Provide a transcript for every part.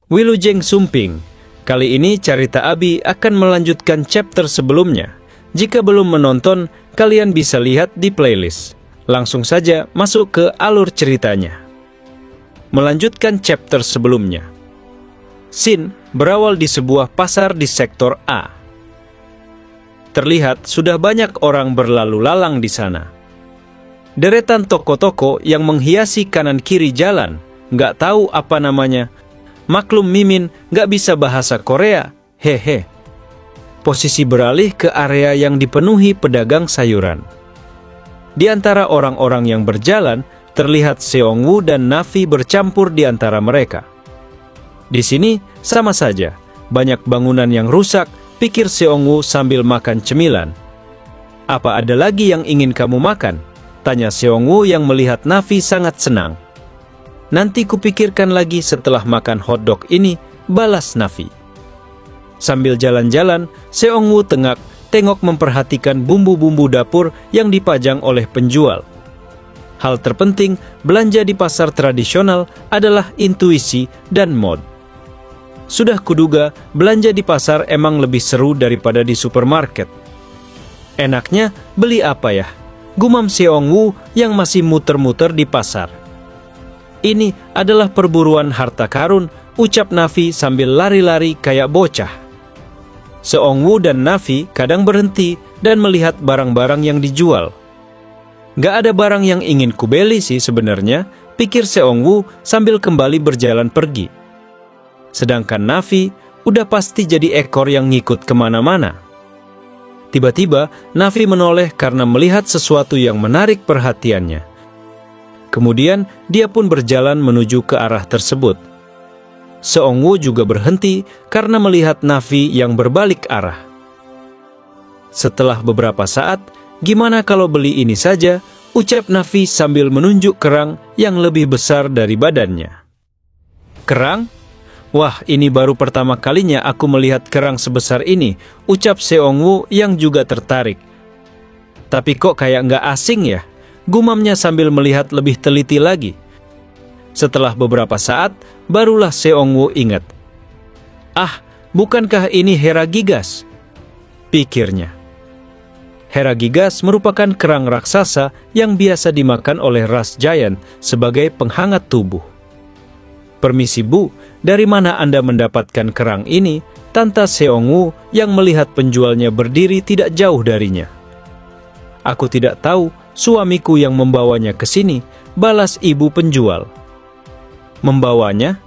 Wilujeng Sumping. Kali ini cerita Abi akan melanjutkan chapter sebelumnya. Jika belum menonton, kalian bisa lihat di playlist. Langsung saja masuk ke alur ceritanya. Melanjutkan chapter sebelumnya. Scene berawal di sebuah pasar di sektor A. Terlihat sudah banyak orang berlalu lalang di sana. Deretan toko-toko yang menghiasi kanan kiri jalan, nggak tahu apa namanya. Maklum Mimin nggak bisa bahasa Korea, hehe. Posisi beralih ke area yang dipenuhi pedagang sayuran. Di antara orang-orang yang berjalan, terlihat Seongwoo dan Navi bercampur di antara mereka. Di sini sama saja, banyak bangunan yang rusak, pikir Seongwoo sambil makan cemilan. Apa ada lagi yang ingin kamu makan? Tanya Seongwoo yang melihat Navi sangat senang. Nanti kupikirkan lagi setelah makan hotdog ini, balas Navi. Sambil jalan-jalan, Seongwoo tengok memperhatikan bumbu-bumbu dapur yang dipajang oleh penjual. Hal terpenting, belanja di pasar tradisional adalah intuisi dan mod. Sudah kuduga, belanja di pasar emang lebih seru daripada di supermarket. Enaknya, beli apa ya? Gumam Seongwoo yang masih muter-muter di pasar. Ini adalah perburuan harta karun, ucap Navi sambil lari-lari kayak bocah. Seongwoo dan Navi kadang berhenti dan melihat barang-barang yang dijual. Gak ada barang yang ingin kubeli sih sebenarnya, pikir Seongwoo sambil kembali berjalan pergi. Sedangkan Navi udah pasti jadi ekor yang ngikut kemana-mana. Tiba-tiba Navi menoleh karena melihat sesuatu yang menarik perhatiannya. Kemudian dia pun berjalan menuju ke arah tersebut. Seongwoo juga berhenti karena melihat Navi yang berbalik arah. Setelah beberapa saat, gimana kalau beli ini saja, ucap Navi sambil menunjuk kerang yang lebih besar dari badannya. Kerang? Wah, ini baru pertama kalinya aku melihat kerang sebesar ini, ucap Seongwoo yang juga tertarik. Tapi kok kayak nggak asing ya? Gumamnya sambil melihat lebih teliti lagi. Setelah beberapa saat, barulah Seongwoo ingat. Ah, bukankah ini Heragigas? Pikirnya. Heragigas merupakan kerang raksasa yang biasa dimakan oleh ras giant sebagai penghangat tubuh. Permisi Bu, dari mana Anda mendapatkan kerang ini? Tanta Seongwoo yang melihat penjualnya berdiri tidak jauh darinya. Aku tidak tahu, suamiku yang membawanya ke sini, balas ibu penjual. Membawanya?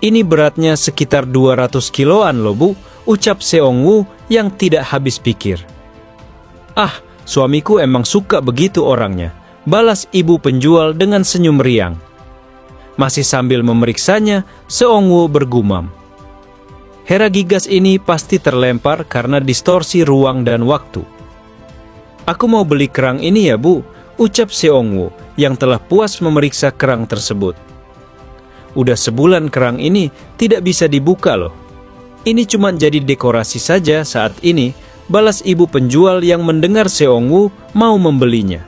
Ini beratnya sekitar 200 kiloan loh Bu, ucap Seongwoo yang tidak habis pikir. Ah, suamiku emang suka begitu orangnya, balas ibu penjual dengan senyum riang. Masih sambil memeriksanya, Seongwoo bergumam. Heragigas ini pasti terlempar karena distorsi ruang dan waktu. Aku mau beli kerang ini ya Bu, ucap Seongwoo yang telah puas memeriksa kerang tersebut. Udah sebulan kerang ini tidak bisa dibuka loh. Ini cuma jadi dekorasi saja saat ini, balas ibu penjual yang mendengar Seongwoo mau membelinya.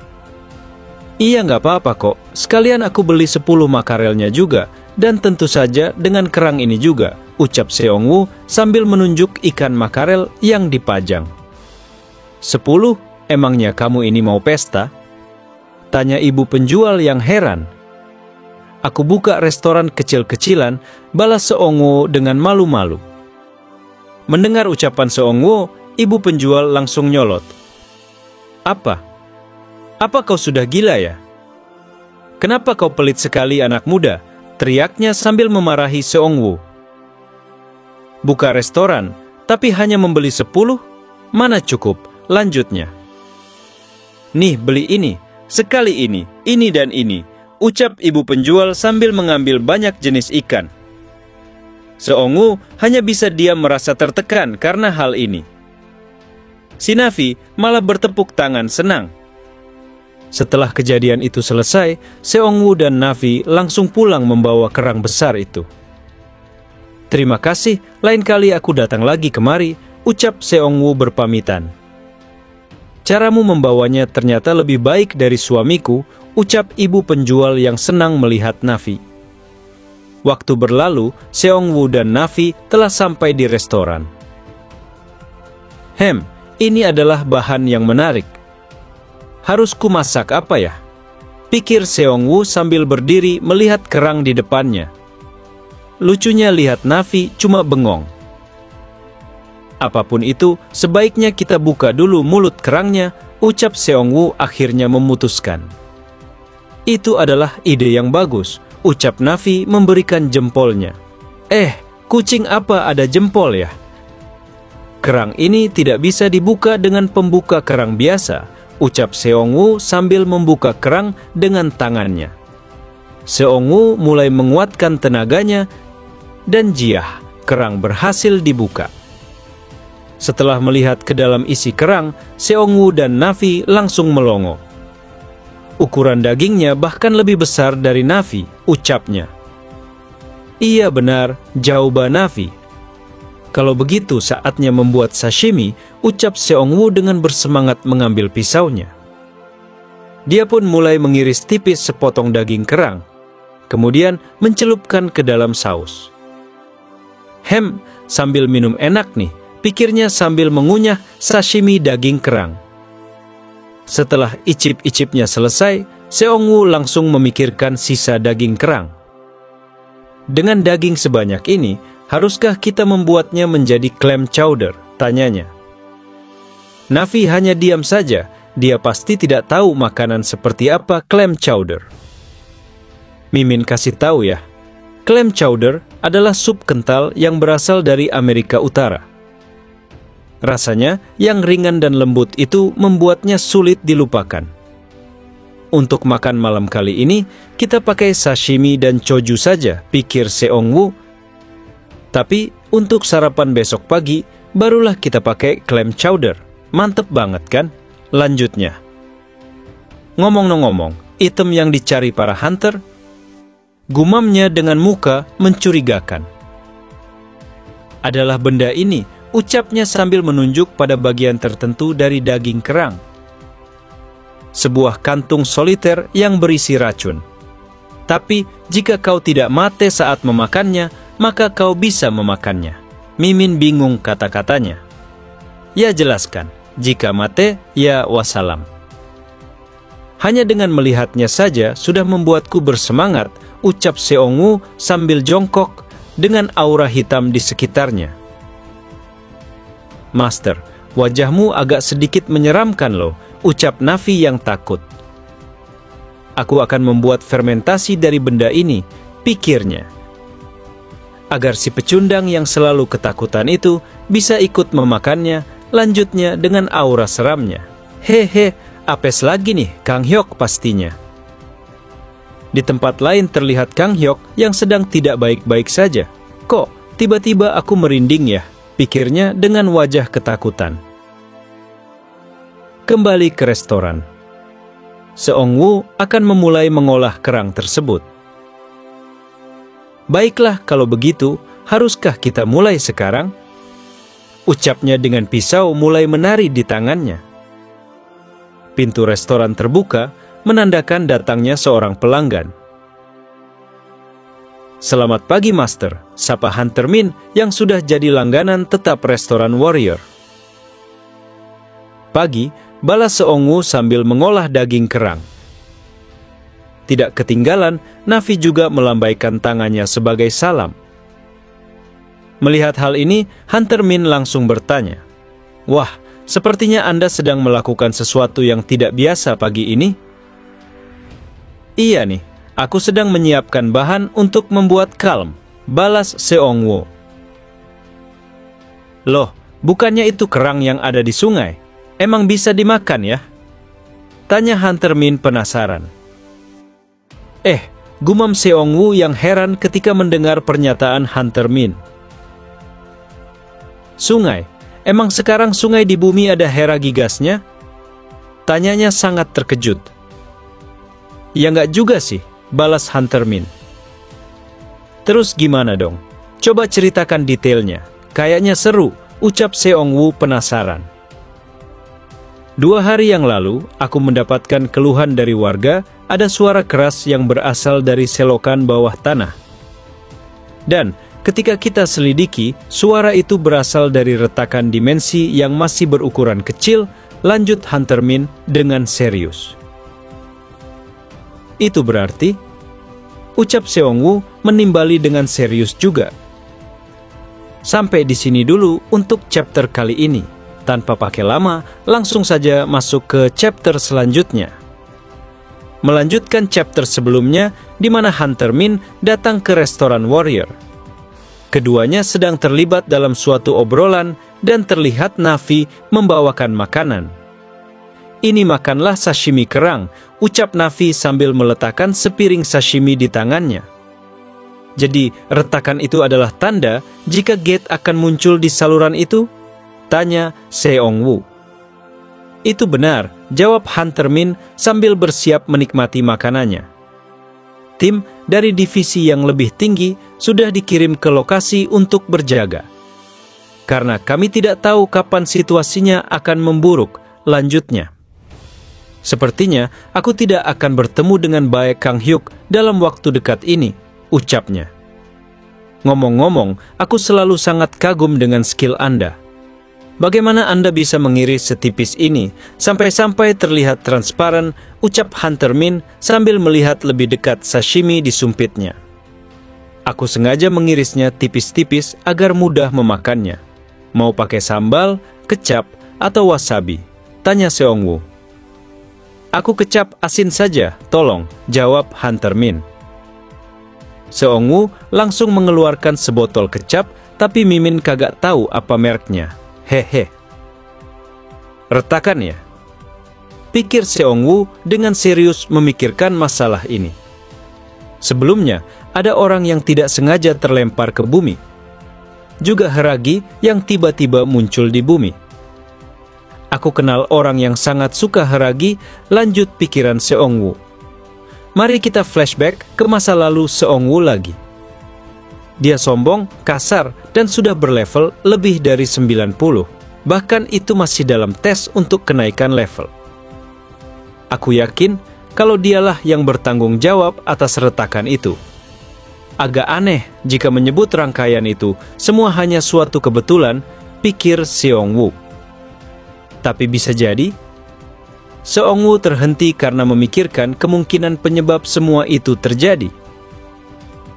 Iya nggak apa-apa kok, sekalian aku beli 10 makarelnya juga, dan tentu saja dengan kerang ini juga, ucap Seongwoo sambil menunjuk ikan makarel yang dipajang. 10? Emangnya kamu ini mau pesta? Tanya ibu penjual yang heran. Aku buka restoran kecil-kecilan, balas Seongwoo dengan malu-malu. Mendengar ucapan Seongwoo, ibu penjual langsung nyolot. Apa? Apa kau sudah gila ya? Kenapa kau pelit sekali anak muda? Teriaknya sambil memarahi Seongwoo. Buka restoran, tapi hanya membeli 10? Mana cukup? Lanjutnya. Nih beli ini, sekali ini dan ini, ucap ibu penjual sambil mengambil banyak jenis ikan. Seongwoo hanya bisa diam merasa tertekan karena hal ini. Si Navi malah bertepuk tangan senang. Setelah kejadian itu selesai, Seongwoo dan Navi langsung pulang membawa kerang besar itu. Terima kasih, lain kali aku datang lagi kemari, ucap Seongwoo berpamitan. Caramu membawanya ternyata lebih baik dari suamiku, ucap ibu penjual yang senang melihat Navi. Waktu berlalu, Seong-woo dan Navi telah sampai di restoran. Ini adalah bahan yang menarik. Harus kumasak apa ya? Pikir Seong-woo sambil berdiri melihat kerang di depannya. Lucunya lihat Navi cuma bengong. Apapun itu, sebaiknya kita buka dulu mulut kerangnya, ucap Seong-woo akhirnya memutuskan. Itu adalah ide yang bagus, ucap Navi memberikan jempolnya. Kucing apa ada jempol ya? Kerang ini tidak bisa dibuka dengan pembuka kerang biasa, ucap Seong-woo sambil membuka kerang dengan tangannya. Seong-woo mulai menguatkan tenaganya dan jiah, kerang berhasil dibuka. Setelah melihat ke dalam isi kerang, Seong-woo dan Navi langsung melongo. Ukuran dagingnya bahkan lebih besar dari Navi, ucapnya. Iya benar, jawab Navi. Kalau begitu saatnya membuat sashimi, ucap Seong-woo dengan bersemangat mengambil pisaunya. Dia pun mulai mengiris tipis sepotong daging kerang, kemudian mencelupkan ke dalam saus. Sambil minum enak nih, pikirnya sambil mengunyah sashimi daging kerang. Setelah icip-icipnya selesai, Seong-woo langsung memikirkan sisa daging kerang. Dengan daging sebanyak ini, haruskah kita membuatnya menjadi clam chowder? Tanyanya. Navi hanya diam saja, dia pasti tidak tahu makanan seperti apa clam chowder. Mimin kasih tahu ya, clam chowder adalah sup kental yang berasal dari Amerika Utara. Rasanya yang ringan dan lembut itu membuatnya sulit dilupakan. Untuk makan malam kali ini, kita pakai sashimi dan choju saja, pikir Seong-woo. Tapi untuk sarapan besok pagi, barulah kita pakai clam chowder. Mantep banget kan? Lanjutnya. Ngomong-ngomong, item yang dicari para hunter? Gumamnya dengan muka mencurigakan. Adalah benda ini, ucapnya sambil menunjuk pada bagian tertentu dari daging kerang. Sebuah kantung soliter yang berisi racun. Tapi jika kau tidak mate saat memakannya, maka kau bisa memakannya. Mimin bingung kata-katanya. Ya jelaskan, jika mate, ya wassalam. Hanya dengan melihatnya saja sudah membuatku bersemangat, ucap Seong-woo sambil jongkok dengan aura hitam di sekitarnya. Master, wajahmu agak sedikit menyeramkan loh, ucap Navi yang takut. Aku akan membuat fermentasi dari benda ini, pikirnya. Agar si pecundang yang selalu ketakutan itu bisa ikut memakannya, lanjutnya dengan aura seramnya. Apes lagi nih, Kang Hyok pastinya. Di tempat lain terlihat Kang Hyok yang sedang tidak baik-baik saja. Kok tiba-tiba aku merinding ya? Pikirnya dengan wajah ketakutan. Kembali ke restoran. Seong-woo akan memulai mengolah kerang tersebut. Baiklah kalau begitu, haruskah kita mulai sekarang? Ucapnya dengan pisau mulai menari di tangannya. Pintu restoran terbuka, menandakan datangnya seorang pelanggan. Selamat pagi, Master, sapa Hunter Min yang sudah jadi langganan tetap restoran Warrior. Pagi, balas Seong-woo sambil mengolah daging kerang. Tidak ketinggalan, Navi juga melambaikan tangannya sebagai salam. Melihat hal ini, Hunter Min langsung bertanya, "Wah, sepertinya Anda sedang melakukan sesuatu yang tidak biasa pagi ini?" "Iya nih, aku sedang menyiapkan bahan untuk membuat kalm," balas Seong-woo. "Loh, bukannya itu kerang yang ada di sungai? Emang bisa dimakan ya?" tanya Hunter Min penasaran. Gumam Seong-woo yang heran ketika mendengar pernyataan Hunter Min. "Sungai? Emang sekarang sungai di bumi ada heragigasnya?" tanyanya sangat terkejut. "Ya nggak juga sih," balas Hunter Min. "Terus gimana dong? Coba ceritakan detailnya. Kayaknya seru," ucap Seong-woo penasaran. 2 hari yang lalu, aku mendapatkan keluhan dari warga, ada suara keras yang berasal dari selokan bawah tanah. Dan ketika kita selidiki, suara itu berasal dari retakan dimensi yang masih berukuran kecil, lanjut Hunter Min dengan serius. Itu berarti, ucap Seongwoo menimbali dengan serius juga. Sampai di sini dulu untuk chapter kali ini. Tanpa pakai lama, langsung saja masuk ke chapter selanjutnya. Melanjutkan chapter sebelumnya, di mana Hunter Min datang ke restoran Warrior. Keduanya sedang terlibat dalam suatu obrolan dan terlihat Navi membawakan makanan. "Ini makanlah sashimi kerang," ucap Navi sambil meletakkan sepiring sashimi di tangannya. Jadi, retakan itu adalah tanda jika Gate akan muncul di saluran itu? Tanya Seongwoo. Itu benar, jawab Hunter Min sambil bersiap menikmati makanannya. Tim dari divisi yang lebih tinggi sudah dikirim ke lokasi untuk berjaga. Karena kami tidak tahu kapan situasinya akan memburuk, lanjutnya. Sepertinya aku tidak akan bertemu dengan baik Kang Hyuk dalam waktu dekat ini, ucapnya. Ngomong-ngomong, aku selalu sangat kagum dengan skill Anda. Bagaimana Anda bisa mengiris setipis ini, sampai-sampai terlihat transparan, ucap Hunter Min sambil melihat lebih dekat sashimi di sumpitnya. Aku sengaja mengirisnya tipis-tipis agar mudah memakannya. Mau pakai sambal, kecap, atau wasabi? Tanya Seongwoo. Aku kecap asin saja, tolong, jawab Hunter Min. Seongwoo langsung mengeluarkan sebotol kecap, tapi Mimin kagak tahu apa mereknya. Hehe. Retakan ya? Pikir Seongwoo dengan serius memikirkan masalah ini. Sebelumnya, ada orang yang tidak sengaja terlempar ke bumi. Juga Haragi yang tiba-tiba muncul di bumi. Aku kenal orang yang sangat suka Haragi, lanjut pikiran Seongwoo. Mari kita flashback ke masa lalu Seongwoo lagi. Dia sombong, kasar, dan sudah berlevel lebih dari 90. Bahkan itu masih dalam tes untuk kenaikan level. Aku yakin kalau dialah yang bertanggung jawab atas retakan itu. Agak aneh jika menyebut rangkaian itu semua hanya suatu kebetulan, pikir Seongwoo. Tapi bisa jadi, Seongwoo terhenti karena memikirkan kemungkinan penyebab semua itu terjadi.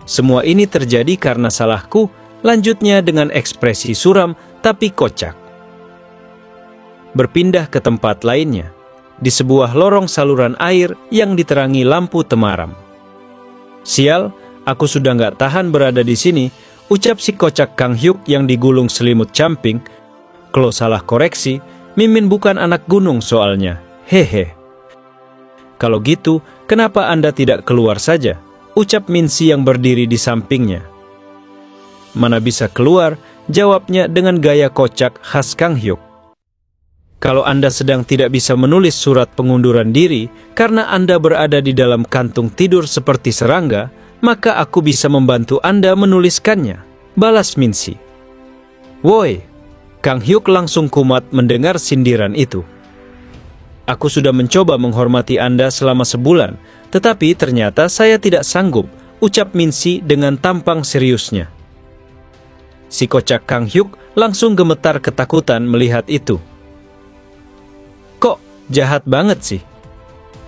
Semua ini terjadi karena salahku, lanjutnya dengan ekspresi suram tapi kocak. Berpindah ke tempat lainnya, di sebuah lorong saluran air yang diterangi lampu temaram. Sial, aku sudah nggak tahan berada di sini, ucap si kocak Kang Hyuk yang digulung selimut camping. Kalau salah koreksi, Mimin bukan anak gunung soalnya, hehe. Kalau gitu, kenapa Anda tidak keluar saja? Ucap Minsi yang berdiri di sampingnya. Mana bisa keluar, jawabnya dengan gaya kocak khas Kang Hyuk. Kalau Anda sedang tidak bisa menulis surat pengunduran diri karena Anda berada di dalam kantung tidur seperti serangga, maka aku bisa membantu Anda menuliskannya, balas Minsi. Woi, Kang Hyuk langsung kumat mendengar sindiran itu. Aku sudah mencoba menghormati Anda selama sebulan, tetapi ternyata saya tidak sanggup, ucap Minsi dengan tampang seriusnya. Si kocak Kang Hyuk langsung gemetar ketakutan melihat itu. Kok jahat banget sih?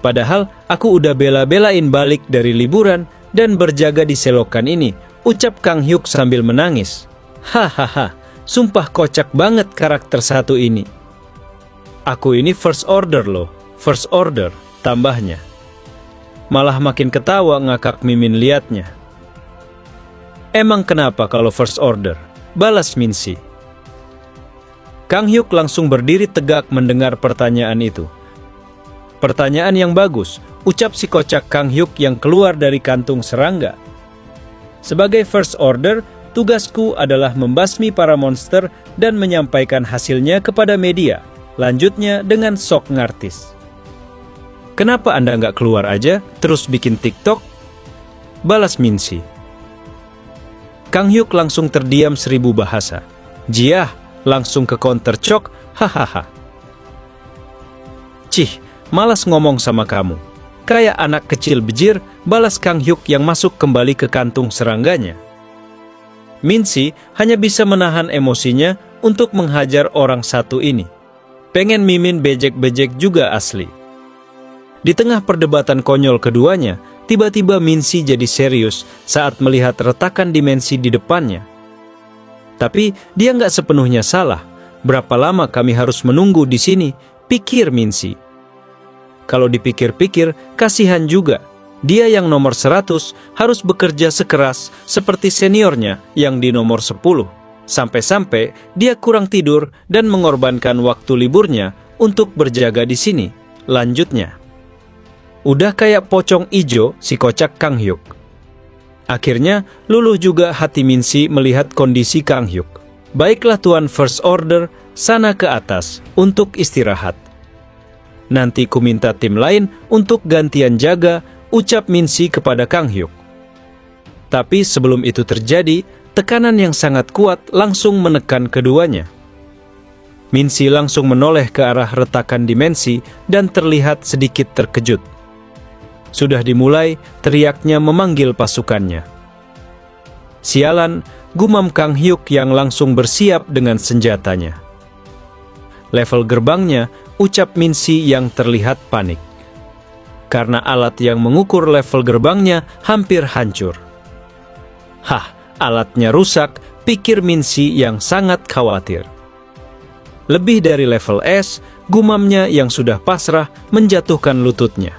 Padahal aku udah bela-belain balik dari liburan dan berjaga di selokan ini, ucap Kang Hyuk sambil menangis. Hahaha, sumpah kocak banget karakter satu ini. Aku ini first order loh, first order, tambahnya. Malah makin ketawa ngakak Mimin liatnya. Emang kenapa kalau first order? Balas Minsi. Kang Hyuk langsung berdiri tegak mendengar pertanyaan itu. Pertanyaan yang bagus, ucap si kocak Kang Hyuk yang keluar dari kantung serangga. Sebagai first order, tugasku adalah membasmi para monster dan menyampaikan hasilnya kepada media. Lanjutnya dengan sok ngartis. Kenapa Anda nggak keluar aja, terus bikin TikTok? Balas Minsi. Kang Hyuk langsung terdiam 1000 bahasa. Jiah, langsung ke counter cok, hahaha. Cih, malas ngomong sama kamu. Kayak anak kecil bejir, balas Kang Hyuk yang masuk kembali ke kantung serangganya. Min-si hanya bisa menahan emosinya untuk menghajar orang satu ini. Pengen Mimin bejek-bejek juga asli. Di tengah perdebatan konyol keduanya, tiba-tiba Min-si jadi serius saat melihat retakan dimensi di depannya. Tapi dia nggak sepenuhnya salah. Berapa lama kami harus menunggu di sini? Pikir Min-si. Kalau dipikir-pikir, kasihan juga. Dia yang nomor 100 harus bekerja sekeras seperti seniornya yang di nomor 10. Sampai-sampai dia kurang tidur dan mengorbankan waktu liburnya untuk berjaga di sini. Lanjutnya. Udah kayak pocong ijo si kocak Kang Hyuk. Akhirnya, luluh juga hati Min-si melihat kondisi Kang Hyuk. Baiklah Tuan First Order, sana ke atas untuk istirahat. Nanti ku minta tim lain untuk gantian jaga, ucap Min-si kepada Kang Hyuk. Tapi sebelum itu terjadi, tekanan yang sangat kuat langsung menekan keduanya. Min-si langsung menoleh ke arah retakan dimensi dan terlihat sedikit terkejut. Sudah dimulai, teriaknya memanggil pasukannya. Sialan, gumam Kang Hyuk yang langsung bersiap dengan senjatanya. Level gerbangnya, ucap Min-si yang terlihat panik. Karena alat yang mengukur level gerbangnya hampir hancur. Hah, alatnya rusak, pikir Min-si yang sangat khawatir. Lebih dari level S, gumamnya yang sudah pasrah menjatuhkan lututnya.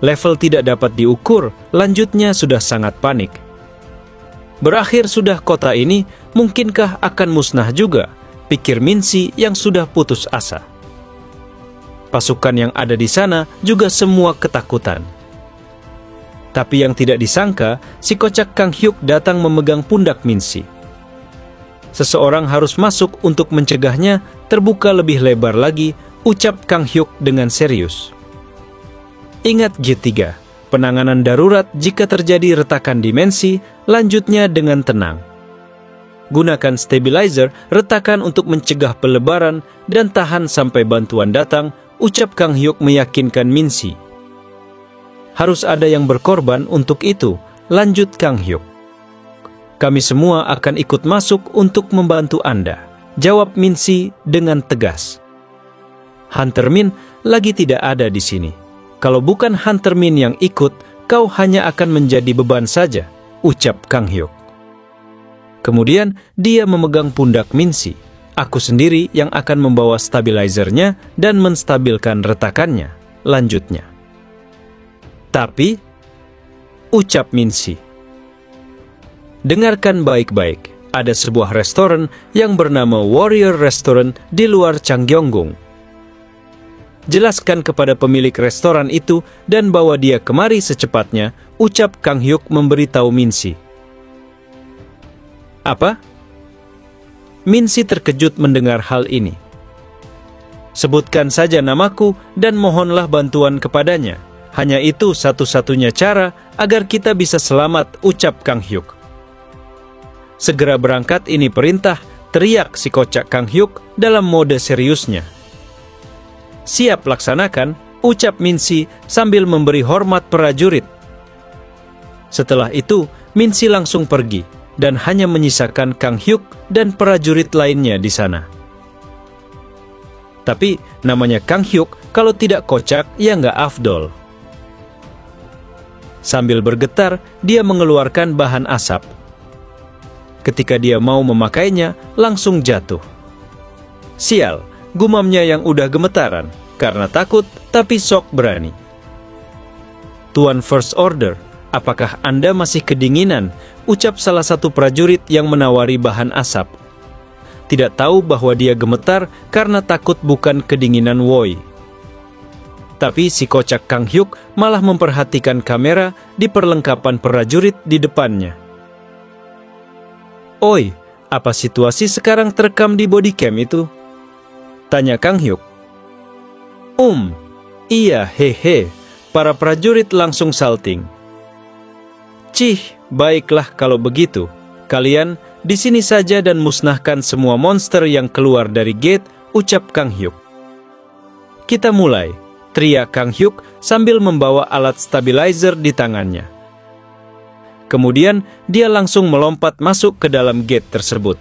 Level tidak dapat diukur, lanjutnya sudah sangat panik. Berakhir sudah kota ini, mungkinkah akan musnah juga, pikir Min-si yang sudah putus asa. Pasukan yang ada di sana juga semua ketakutan. Tapi yang tidak disangka, si kocak Kang Hyuk datang memegang pundak Min-si. Seseorang harus masuk untuk mencegahnya, terbuka lebih lebar lagi, ucap Kang Hyuk dengan serius. Ingat G3, penanganan darurat jika terjadi retakan dimensi, lanjutnya dengan tenang. Gunakan stabilizer retakan untuk mencegah pelebaran dan tahan sampai bantuan datang, ucap Kang Hyuk meyakinkan Min-si. Harus ada yang berkorban untuk itu, lanjut Kang Hyuk. Kami semua akan ikut masuk untuk membantu Anda, jawab Min-si dengan tegas. Hunter Min lagi tidak ada di sini. Kalau bukan Hunter Min yang ikut, kau hanya akan menjadi beban saja, ucap Kang Hyuk. Kemudian dia memegang pundak Min-si. Aku sendiri yang akan membawa stabilizernya dan menstabilkan retakannya, lanjutnya. Tapi, ucap Min-si. Dengarkan baik-baik, ada sebuah restoran yang bernama Warrior Restaurant di luar Changgyeongung. Jelaskan kepada pemilik restoran itu dan bawa dia kemari secepatnya, ucap Kang Hyuk memberitahu Min-si. Apa? Min-si terkejut mendengar hal ini. Sebutkan saja namaku dan mohonlah bantuan kepadanya. Hanya itu satu-satunya cara agar kita bisa selamat, ucap Kang Hyuk. Segera berangkat ini perintah, teriak si kocak Kang Hyuk dalam mode seriusnya. Siap laksanakan, ucap Min-si sambil memberi hormat prajurit. Setelah itu, Min-si langsung pergi dan hanya menyisakan Kang Hyuk dan prajurit lainnya di sana. Tapi namanya Kang Hyuk kalau tidak kocak ya nggak afdol. Sambil bergetar, dia mengeluarkan bahan asap. Ketika dia mau memakainya, langsung jatuh. Sial, gumamnya yang udah gemetaran, karena takut tapi sok berani. Tuan First Order, apakah Anda masih kedinginan? Ucap salah satu prajurit yang menawari bahan asap. Tidak tahu bahwa dia gemetar karena takut bukan kedinginan woi. Tapi si kocak Kang Hyuk malah memperhatikan kamera di perlengkapan prajurit di depannya. Oi, apa situasi sekarang terekam di bodycam itu? Tanya Kang Hyuk. Iya, hehe. Para prajurit langsung salting. Cih, baiklah kalau begitu. Kalian di sini saja dan musnahkan semua monster yang keluar dari gate, ucap Kang Hyuk. Kita mulai, teriak Kang Hyuk sambil membawa alat stabilizer di tangannya. Kemudian dia langsung melompat masuk ke dalam gate tersebut.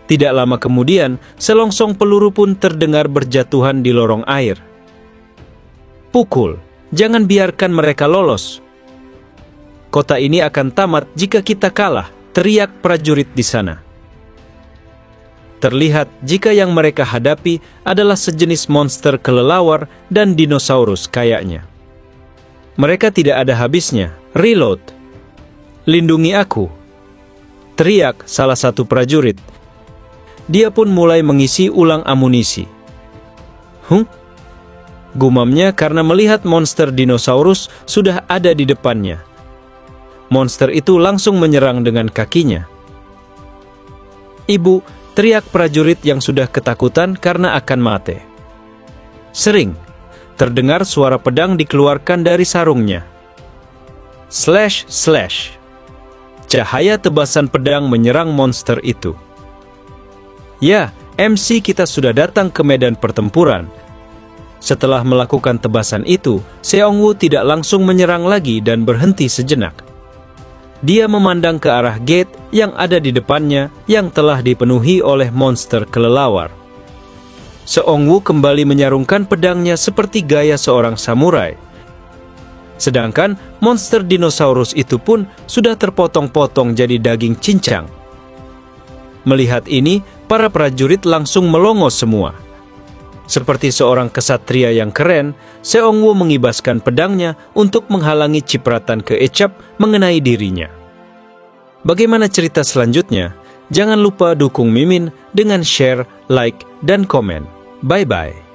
Tidak lama kemudian, selongsong peluru pun terdengar berjatuhan di lorong air. Pukul, jangan biarkan mereka lolos. Kota ini akan tamat jika kita kalah, teriak prajurit di sana. Terlihat jika yang mereka hadapi adalah sejenis monster kelelawar dan dinosaurus kayaknya. Mereka tidak ada habisnya. Reload. Lindungi aku, teriak salah satu prajurit. Dia pun mulai mengisi ulang amunisi. Gumamnya karena melihat monster dinosaurus sudah ada di depannya. Monster itu langsung menyerang dengan kakinya. Ibu, teriak prajurit yang sudah ketakutan karena akan mati. Sering, terdengar suara pedang dikeluarkan dari sarungnya. Slash, slash. Cahaya tebasan pedang menyerang monster itu. Ya, MC kita sudah datang ke medan pertempuran. Setelah melakukan tebasan itu, Seongwoo tidak langsung menyerang lagi dan berhenti sejenak. Dia memandang ke arah gate yang ada di depannya yang telah dipenuhi oleh monster kelelawar. Seongwoo kembali menyarungkan pedangnya seperti gaya seorang samurai. Sedangkan monster dinosaurus itu pun sudah terpotong-potong jadi daging cincang. Melihat ini, para prajurit langsung melongo semua. Seperti seorang kesatria yang keren, Seongwoo mengibaskan pedangnya untuk menghalangi cipratan keecap mengenai dirinya. Bagaimana cerita selanjutnya? Jangan lupa dukung Mimin dengan share, like, dan komen. Bye-bye.